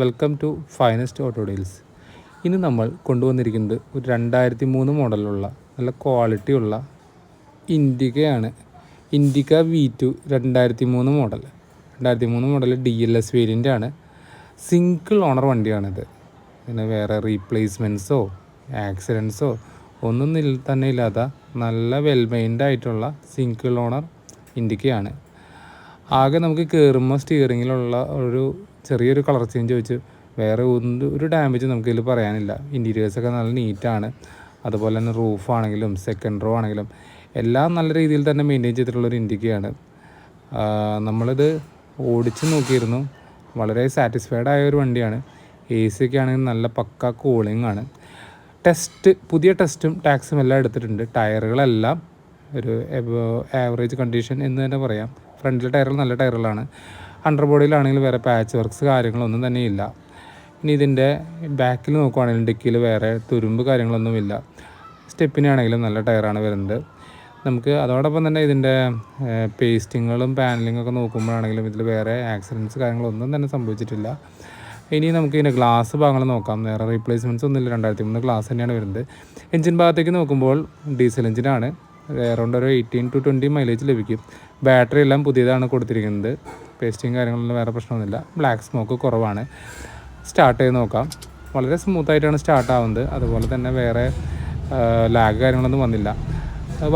Welcome to finest auto deals. ഇന്ന് നമ്മൾ കൊണ്ടുവന്നിരിക്കുന്നത് ഒരു 2003 മോഡലുള്ള നല്ല ക്വാളിറ്റിയുള്ള ഇൻഡിക്കയാണ്. Indica V2 2003 model DLS variant ആണ്. സിംഗിൾ ഓണർ വണ്ടിയാണിത്. പിന്നെ വേറെ റീപ്ലേസ്മെൻറ്റ്സോ ആക്സിഡൻസോ ഒന്നും തന്നെ ഇല്ലാത്ത നല്ല വെൽ മെയിൻഡ് ആയിട്ടുള്ള സിംഗിൾ ഓണർ ഇൻഡിക്കയാണ്. ആകെ നമുക്ക് കയറുമ്പോൾ സ്റ്റിയറിങ്ങിലുള്ള ഒരു ചെറിയൊരു കളർ ചേഞ്ച് വെച്ച് വേറെ ഒരു ഡാമേജ് നമുക്കിതിൽ പറയാനില്ല. ഇൻറ്റീരിയേഴ്സൊക്കെ നല്ല നീറ്റാണ്. അതുപോലെ തന്നെ റൂഫാണെങ്കിലും സെക്കൻഡ് റോ ആണെങ്കിലും എല്ലാം നല്ല രീതിയിൽ തന്നെ മെയിൻറ്റെയിൻ ചെയ്തിട്ടുള്ളൊരു ഇൻഡിക്കയാണ്. നമ്മളിത് ഓടിച്ച് നോക്കിയിരുന്നു. വളരെ സാറ്റിസ്ഫൈഡ് ആയ ഒരു വണ്ടിയാണ്. AC ഒക്കെ ആണെങ്കിൽ നല്ല പക്ക കൂളിംഗ് ആണ്. പുതിയ ടെസ്റ്റും ടാക്സും എല്ലാം എടുത്തിട്ടുണ്ട്. ടയറുകളെല്ലാം ഒരു ആവറേജ് കണ്ടീഷൻ എന്ന് തന്നെ പറയാം. ഫ്രണ്ടിലെ ടയറുകൾ നല്ല ടയറുകളാണ്. അണ്ടർ ബോഡിയിലാണെങ്കിൽ വേറെ പാച്ച് വർക്ക്സ് കാര്യങ്ങളൊന്നും തന്നെ ഇല്ല. ഇനി ഇതിൻ്റെ ബാക്കിൽ നോക്കുവാണെങ്കിലും ഡിക്കിയിൽ വേറെ തുരുമ്പ് കാര്യങ്ങളൊന്നുമില്ല. സ്റ്റെപ്പിനാണെങ്കിലും നല്ല ടയറാണ് വരുന്നത്. നമുക്ക് അതോടൊപ്പം തന്നെ ഇതിൻ്റെ പേസ്റ്റിങ്ങുകളും പാനലിങ്ങൊക്കെ നോക്കുമ്പോഴാണെങ്കിലും ഇതിൽ വേറെ ആക്സിഡൻറ്റ്സ് കാര്യങ്ങളൊന്നും തന്നെ സംഭവിച്ചിട്ടില്ല. ഇനി നമുക്ക് ഇതിൻ്റെ ഗ്ലാസ് ഭാഗങ്ങൾ നോക്കാം. വേറെ റീപ്ലേസ്മെൻറ്റ്സ് ഒന്നുമില്ല. 2003 ഗ്ലാസ് തന്നെയാണ് വരുന്നത്. എഞ്ചിൻ ഭാഗത്തേക്ക് നോക്കുമ്പോൾ ഡീസൽ എഞ്ചിനാണ്. അറൗണ്ട് ഒരു 18 to 20 മൈലേജ് ലഭിക്കും. ബാറ്ററി എല്ലാം പുതിയതാണ് കൊടുത്തിരിക്കുന്നത്. പേസ്റ്റിങ് കാര്യങ്ങളൊന്നും വേറെ പ്രശ്നമൊന്നുമില്ല. ബ്ലാക്ക് സ്മോക്ക് കുറവാണ്. സ്റ്റാർട്ട് ചെയ്ത് നോക്കാം. വളരെ സ്മൂത്തായിട്ടാണ് സ്റ്റാർട്ട് ആവുന്നത്. അതുപോലെ തന്നെ വേറെ ലാഗ് കാര്യങ്ങളൊന്നും വന്നില്ല.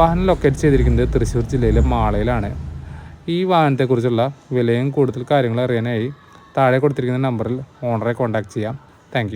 വാഹനം ലൊക്കേറ്റ് ചെയ്തിരിക്കുന്നത് തൃശ്ശൂർ ജില്ലയിലെ മാളയിലാണ്. ഈ വാഹനത്തെക്കുറിച്ചുള്ള വിലയും കൂടുതൽ കാര്യങ്ങൾ അറിയാനായി താഴെ കൊടുത്തിരിക്കുന്ന നമ്പറിൽ ഓണറെ കോൺടാക്റ്റ് ചെയ്യാം. താങ്ക്